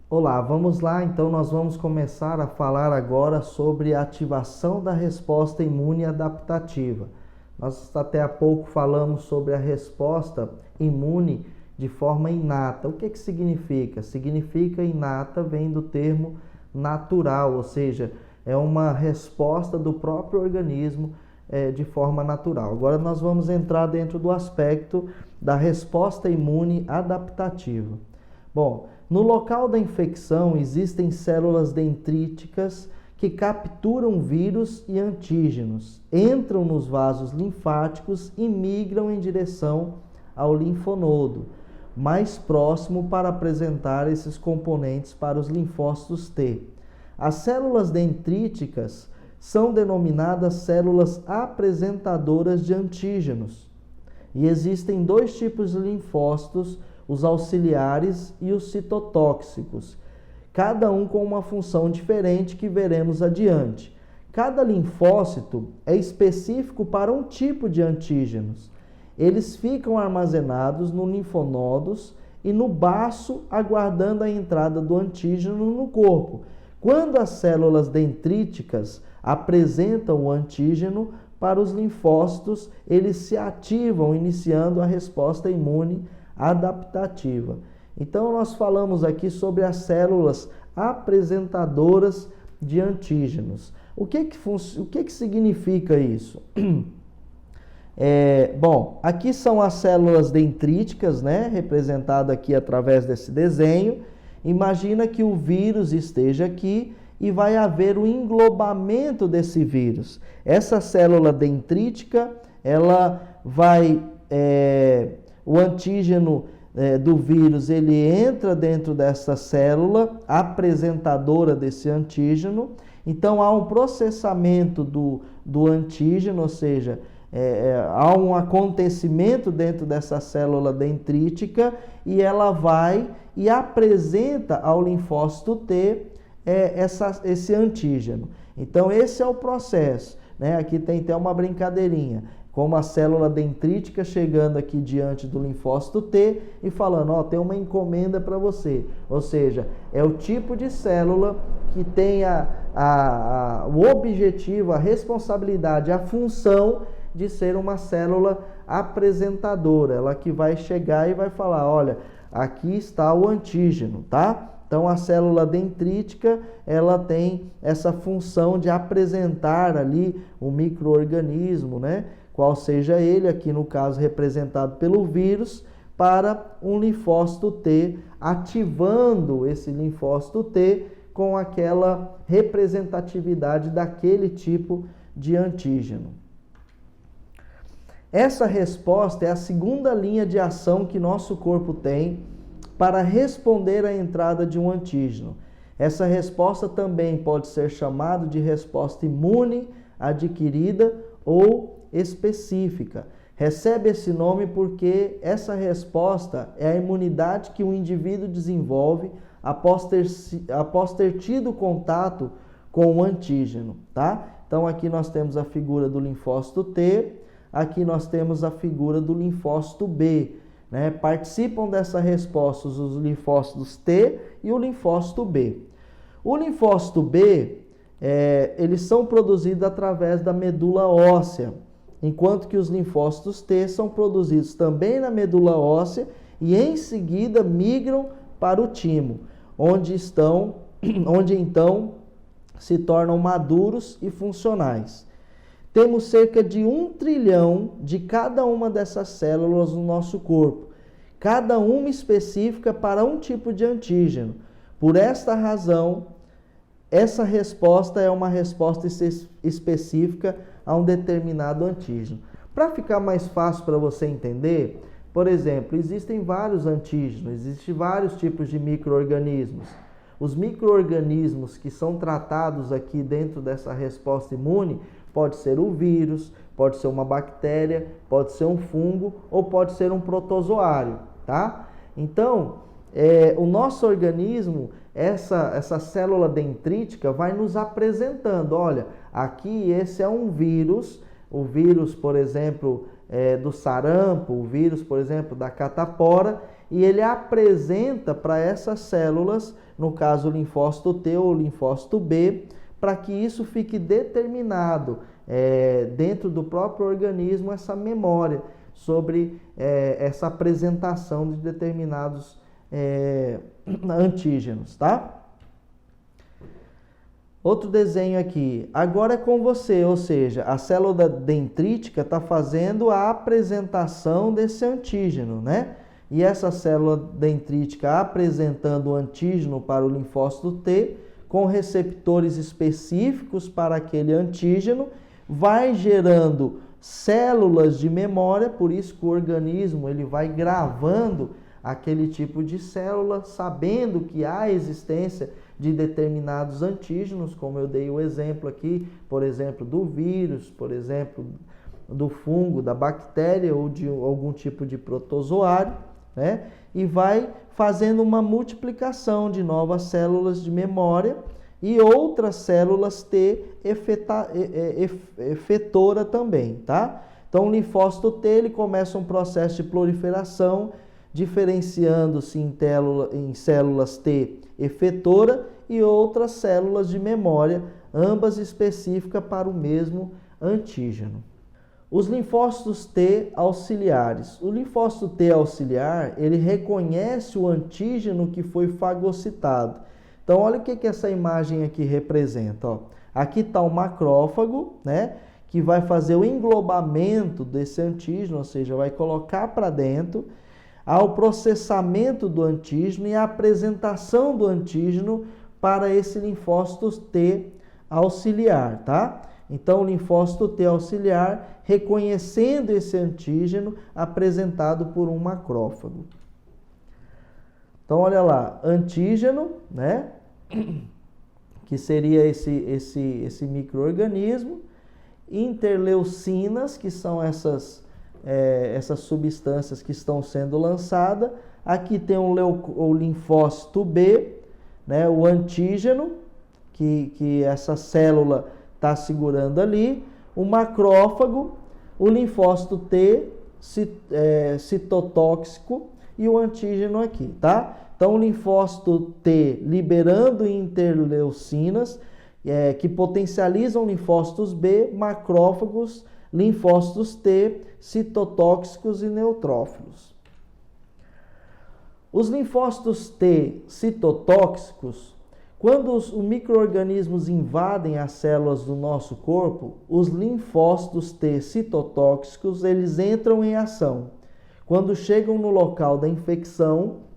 Olá, vamos lá. Então, nós vamos começar a falar agora sobre a ativação da resposta imune adaptativa. Nós até há pouco falamos sobre a resposta imune de forma inata. O que significa? Significa inata vem do termo natural, ou seja, é uma resposta do próprio organismo de forma natural. Agora nós vamos entrar dentro do aspecto da resposta imune adaptativa. Bom, no local da infecção existem células dendríticas que capturam vírus e antígenos, entram nos vasos linfáticos e migram em direção ao linfonodo mais próximo para apresentar esses componentes para os linfócitos T. As células dendríticas são denominadas células apresentadoras de antígenos. E existem dois tipos de linfócitos, os auxiliares e os citotóxicos, cada um com uma função diferente que veremos adiante. Cada linfócito é específico para um tipo de antígenos. Eles ficam armazenados no linfonodos e no baço, aguardando a entrada do antígeno no corpo. Quando as células dendríticas apresentam o antígeno para os linfócitos, eles se ativam, iniciando a resposta imune adaptativa. Então, nós falamos aqui sobre as células apresentadoras de antígenos. O que significa isso? Bom, aqui são as células dendríticas, né? Representada aqui através desse desenho. Imagina que o vírus esteja aqui e vai haver o englobamento desse vírus. Essa célula dendrítica, ela vai... o antígeno do vírus, ele entra dentro dessa célula apresentadora desse antígeno. Então, há um processamento do antígeno, ou seja, há um acontecimento dentro dessa célula dendrítica e ela vai e apresenta ao linfócito T esse antígeno. Então, esse é o processo, né? Aqui tem até uma brincadeirinha. Como a célula dendrítica chegando aqui diante do linfócito T e falando, ó, tem uma encomenda para você. Ou seja, é o tipo de célula que tem o objetivo, a responsabilidade, a função de ser uma célula apresentadora. Ela que vai chegar e vai falar, olha, aqui está o antígeno, tá? Então, a célula dendrítica, ela tem essa função de apresentar ali o micro-organismo, né? Qual seja ele, aqui no caso representado pelo vírus, para um linfócito T, ativando esse linfócito T com aquela representatividade daquele tipo de antígeno. Essa resposta é a segunda linha de ação que nosso corpo tem para responder à entrada de um antígeno. Essa resposta também pode ser chamada de resposta imune adquirida ou específica. Recebe esse nome porque essa resposta é a imunidade que o indivíduo desenvolve após ter tido contato com o antígeno, tá? Então, aqui nós temos a figura do linfócito T, aqui nós temos a figura do linfócito B, né? Participam dessa resposta os linfócitos T e o linfócito B. O linfócito B, eles são produzidos através da medula óssea, enquanto que os linfócitos T são produzidos também na medula óssea e em seguida migram para o timo, onde então se tornam maduros e funcionais. Temos cerca de 1 trilhão de cada uma dessas células no nosso corpo, cada uma específica para um tipo de antígeno. Por esta razão, essa resposta é uma resposta específica a um determinado antígeno. Para ficar mais fácil para você entender, por exemplo, existem vários antígenos, existem vários tipos de micro-organismos. Os micro-organismos que são tratados aqui dentro dessa resposta imune pode ser o vírus, pode ser uma bactéria, pode ser um fungo ou pode ser um protozoário, tá? Então, o nosso organismo, essa célula dendrítica vai nos apresentando, olha, aqui esse é um vírus, o vírus, por exemplo, do sarampo, o vírus, por exemplo, da catapora, e ele apresenta para essas células, no caso o linfócito T ou o linfócito B, para que isso fique determinado dentro do próprio organismo, essa memória sobre essa apresentação de determinados antígenos, tá? Outro desenho aqui, agora é com você, ou seja, a célula dendrítica está fazendo a apresentação desse antígeno, né? E essa célula dendrítica apresentando o antígeno para o linfócito T, com receptores específicos para aquele antígeno, vai gerando células de memória, por isso que o organismo ele vai gravando aquele tipo de célula, sabendo que há existência de determinados antígenos, como eu dei o exemplo aqui, por exemplo, do vírus, por exemplo, do fungo, da bactéria ou de algum tipo de protozoário, né? E vai fazendo uma multiplicação de novas células de memória e outras células T efetora também, tá? Então, o linfócito T ele começa um processo de proliferação, diferenciando-se em células T efetora e outras células de memória, ambas específicas para o mesmo antígeno. Os linfócitos T auxiliares. O linfócito T auxiliar, ele reconhece o antígeno que foi fagocitado. Então, olha o que essa imagem aqui representa. Ó. Aqui está o macrófago, né, que vai fazer o englobamento desse antígeno, ou seja, vai colocar para dentro, ao processamento do antígeno e a apresentação do antígeno para esse linfócito T auxiliar, tá? Então, o linfócito T auxiliar reconhecendo esse antígeno apresentado por um macrófago. Então, olha lá, antígeno, né? Que seria esse micro-organismo, interleucinas, que são essas substâncias que estão sendo lançadas. Aqui tem o linfócito B, né, o antígeno, que essa célula está segurando ali, o macrófago, o linfócito T citotóxico e o antígeno aqui, tá? Então, o linfócito T liberando interleucinas, que potencializam linfócitos B, macrófagos, linfócitos T, citotóxicos e neutrófilos. Os linfócitos T citotóxicos, quando os micro-organismos invadem as células do nosso corpo, os linfócitos T citotóxicos, eles entram em ação. Quando chegam no local da infecção,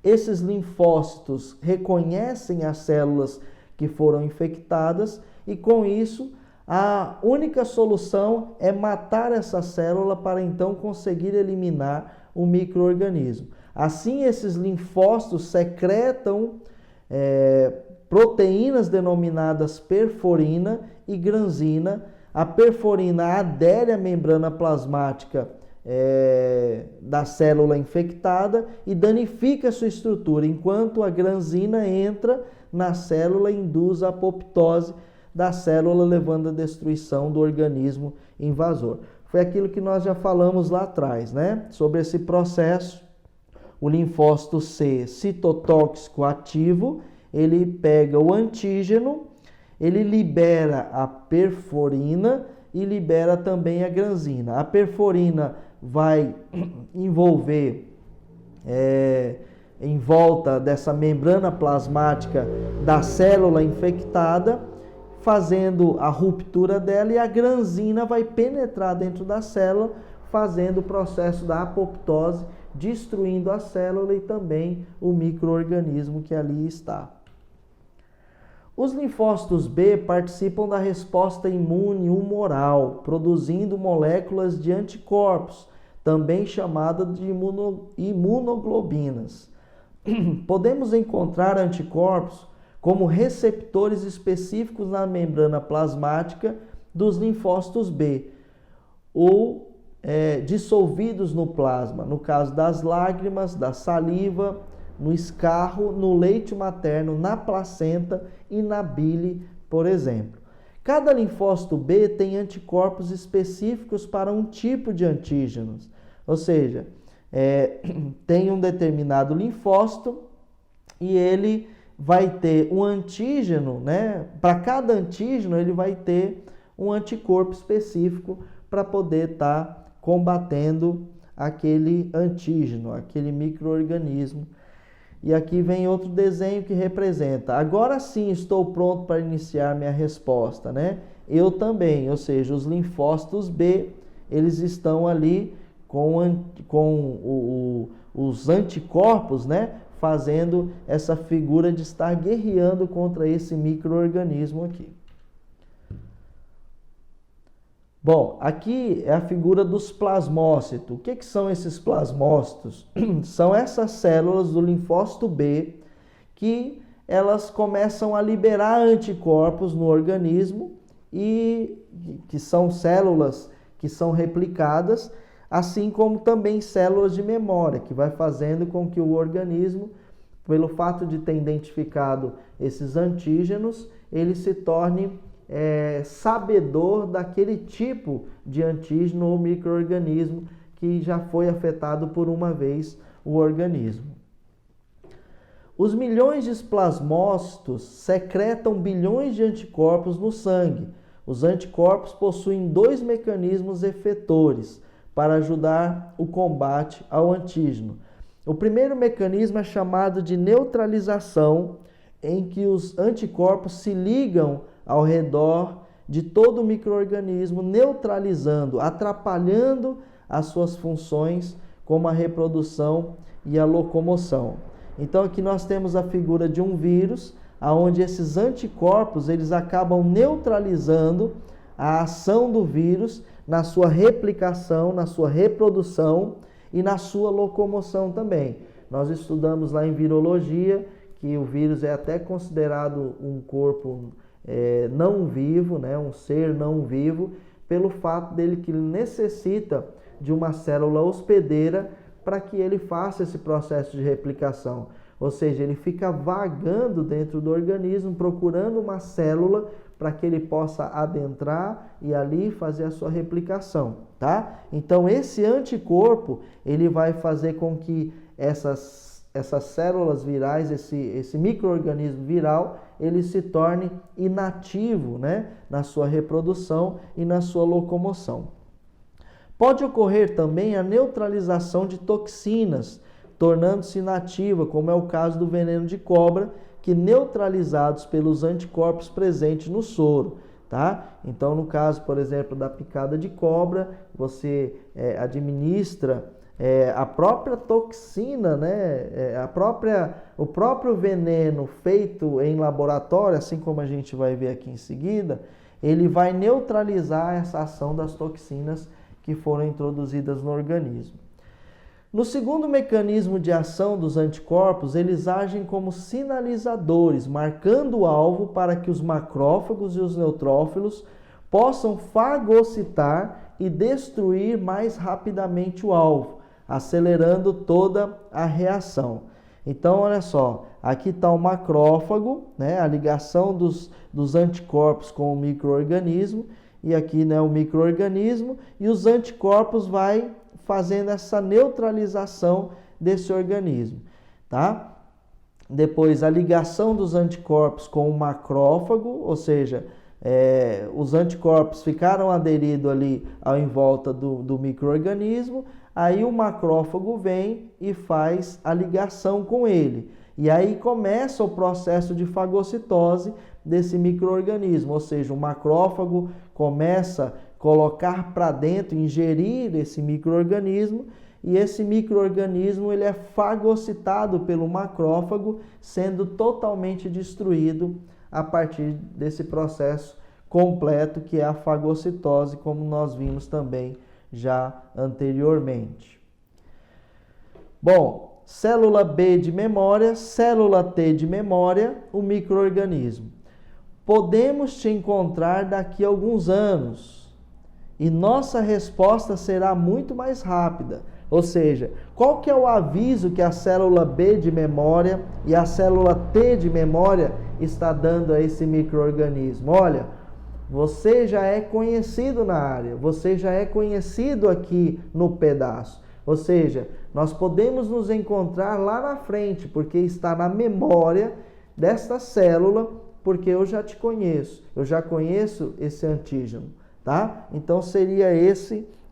esses linfócitos reconhecem as células que foram infectadas e, com isso, a única solução é matar essa célula para então conseguir eliminar o micro-organismo. Assim, esses linfócitos secretam proteínas denominadas perforina e granzina. A perforina adere à membrana plasmática da célula infectada e danifica sua estrutura, enquanto a granzina entra na célula e induz a apoptose da célula, levando à destruição do organismo invasor. Foi aquilo que nós já falamos lá atrás, né? Sobre esse processo. O linfócito C citotóxico ativo, ele pega o antígeno, ele libera a perforina e libera também a granzina. A perforina vai envolver em volta dessa membrana plasmática da célula infectada, fazendo a ruptura dela, e a granzina vai penetrar dentro da célula, fazendo o processo da apoptose, destruindo a célula e também o micro-organismo que ali está. Os linfócitos B participam da resposta imune humoral, produzindo moléculas de anticorpos, também chamadas de imunoglobinas. Podemos encontrar anticorpos como receptores específicos na membrana plasmática dos linfócitos B, ou dissolvidos no plasma, no caso das lágrimas, da saliva, no escarro, no leite materno, na placenta e na bile, por exemplo. Cada linfócito B tem anticorpos específicos para um tipo de antígenos, ou seja, tem um determinado linfócito e ele vai ter um antígeno, né? Para cada antígeno ele vai ter um anticorpo específico para poder estar combatendo aquele antígeno, aquele micro-organismo. E aqui vem outro desenho que representa: agora sim estou pronto para iniciar minha resposta, né? Eu também, ou seja, os linfócitos B, eles estão ali com os anticorpos, né? Fazendo essa figura de estar guerreando contra esse micro-organismo aqui. Bom, aqui é a figura dos plasmócitos. O que são esses plasmócitos? São essas células do linfócito B que elas começam a liberar anticorpos no organismo e que são células que são replicadas, assim como também células de memória, que vai fazendo com que o organismo, pelo fato de ter identificado esses antígenos, ele se torne sabedor daquele tipo de antígeno ou micro-organismo que já foi afetado por uma vez o organismo. Os milhões de plasmócitos secretam bilhões de anticorpos no sangue. Os anticorpos possuem 2 mecanismos efetores para ajudar o combate ao antígeno. O primeiro mecanismo é chamado de neutralização, em que os anticorpos se ligam ao redor de todo o micro-organismo, neutralizando, atrapalhando as suas funções, como a reprodução e a locomoção. Então aqui nós temos a figura de um vírus, onde esses anticorpos eles acabam neutralizando a ação do vírus na sua replicação, na sua reprodução e na sua locomoção também. Nós estudamos lá em virologia que o vírus é até considerado um corpo não vivo, né? Um ser não vivo, pelo fato dele que ele necessita de uma célula hospedeira para que ele faça esse processo de replicação. Ou seja, ele fica vagando dentro do organismo, procurando uma célula para que ele possa adentrar e ali fazer a sua replicação, tá? Então, esse anticorpo, ele vai fazer com que essas células virais, esse micro-organismo viral, ele se torne inativo, né? Na sua reprodução e na sua locomoção. Pode ocorrer também a neutralização de toxinas, tornando-se inativa, como é o caso do veneno de cobra, que neutralizados pelos anticorpos presentes no soro, tá? Então, no caso, por exemplo, da picada de cobra, você administra a própria toxina, né? O próprio veneno feito em laboratório, assim como a gente vai ver aqui em seguida, ele vai neutralizar essa ação das toxinas que foram introduzidas no organismo. No segundo mecanismo de ação dos anticorpos, eles agem como sinalizadores, marcando o alvo para que os macrófagos e os neutrófilos possam fagocitar e destruir mais rapidamente o alvo, acelerando toda a reação. Então, olha só, aqui está o macrófago, né, a ligação dos anticorpos com o micro-organismo, e aqui, né, o micro-organismo, e os anticorpos vai fazendo essa neutralização desse organismo, tá? Depois, a ligação dos anticorpos com o macrófago, ou seja, os anticorpos ficaram aderidos ali em volta do micro-organismo, aí o macrófago vem e faz a ligação com ele. E aí começa o processo de fagocitose desse micro-organismo, ou seja, o macrófago começa a colocar para dentro, ingerir esse micro-organismo, e esse micro-organismo ele é fagocitado pelo macrófago, sendo totalmente destruído a partir desse processo completo que é a fagocitose, como nós vimos também já anteriormente. Bom, célula B de memória, célula T de memória, o micro-organismo. Podemos te encontrar daqui a alguns anos e nossa resposta será muito mais rápida. Ou seja, qual que é o aviso que a célula B de memória e a célula T de memória está dando a esse micro-organismo? Olha, você já é conhecido na área, você já é conhecido aqui no pedaço. Ou seja, nós podemos nos encontrar lá na frente, porque está na memória desta célula, porque eu já te conheço, eu já conheço esse antígeno, tá? Então seria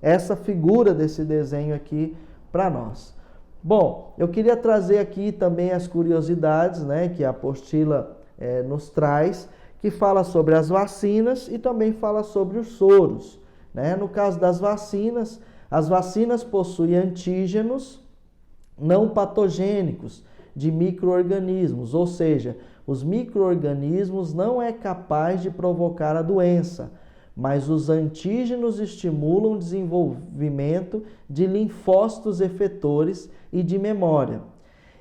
essa figura desse desenho aqui para nós. Bom, eu queria trazer aqui também as curiosidades, né, que a apostila nos traz, que fala sobre as vacinas e também fala sobre os soros, né? No caso das vacinas, as vacinas possuem antígenos não patogênicos de micro-organismos, ou seja, os micro-organismos não é capaz de provocar a doença, mas os antígenos estimulam o desenvolvimento de linfócitos efetores e de memória.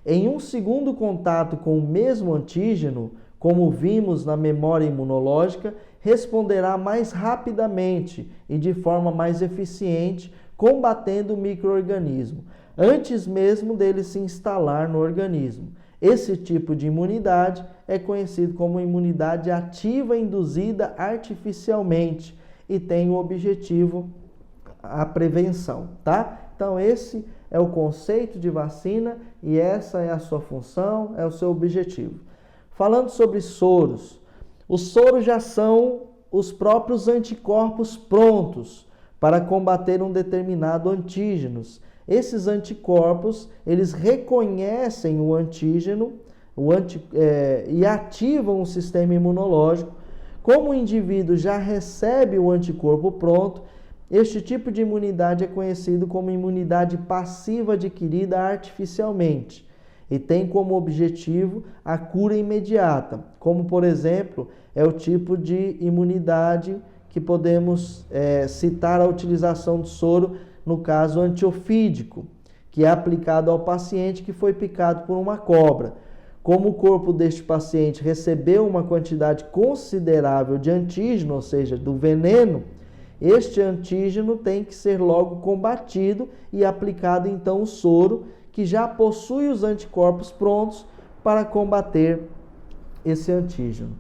Em um segundo contato com o mesmo antígeno, como vimos na memória imunológica, responderá mais rapidamente e de forma mais eficiente, combatendo o micro-organismo, antes mesmo dele se instalar no organismo. Esse tipo de imunidade é conhecido como imunidade ativa induzida artificialmente e tem o objetivo a prevenção, tá? Então esse é o conceito de vacina e essa é a sua função, é o seu objetivo. Falando sobre soros, os soros já são os próprios anticorpos prontos para combater um determinado antígeno. Esses anticorpos, eles reconhecem o antígeno e ativam o sistema imunológico. Como o indivíduo já recebe o anticorpo pronto, este tipo de imunidade é conhecido como imunidade passiva adquirida artificialmente e tem como objetivo a cura imediata, como, por exemplo, é o tipo de imunidade que podemos citar a utilização do soro no caso antiofídico, que é aplicado ao paciente que foi picado por uma cobra. Como o corpo deste paciente recebeu uma quantidade considerável de antígeno, ou seja, do veneno, este antígeno tem que ser logo combatido e aplicado então o soro, que já possui os anticorpos prontos para combater esse antígeno.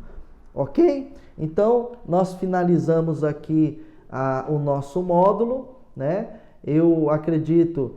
Ok? Então, nós finalizamos aqui o nosso módulo, né? Eu acredito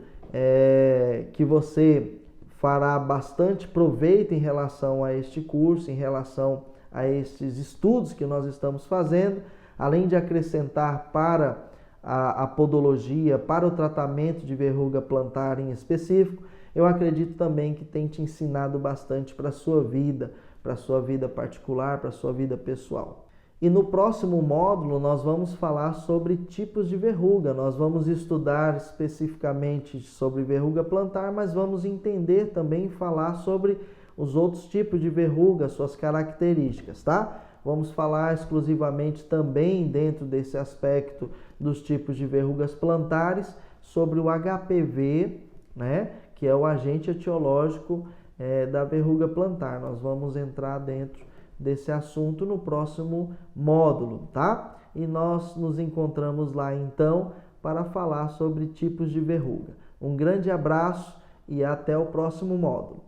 que você fará bastante proveito em relação a este curso, em relação a estes estudos que nós estamos fazendo, além de acrescentar para a podologia, para o tratamento de verruga plantar em específico, eu acredito também que tem te ensinado bastante para a sua vida particular, para a sua vida pessoal. E no próximo módulo nós vamos falar sobre tipos de verruga. Nós vamos estudar especificamente sobre verruga plantar, mas vamos entender também e falar sobre os outros tipos de verruga, suas características, tá? Vamos falar exclusivamente também dentro desse aspecto dos tipos de verrugas plantares sobre o HPV, né? Que é o agente etiológico da verruga plantar. Nós vamos entrar dentro desse assunto no próximo módulo, tá? E nós nos encontramos lá então para falar sobre tipos de verruga. Um grande abraço e até o próximo módulo.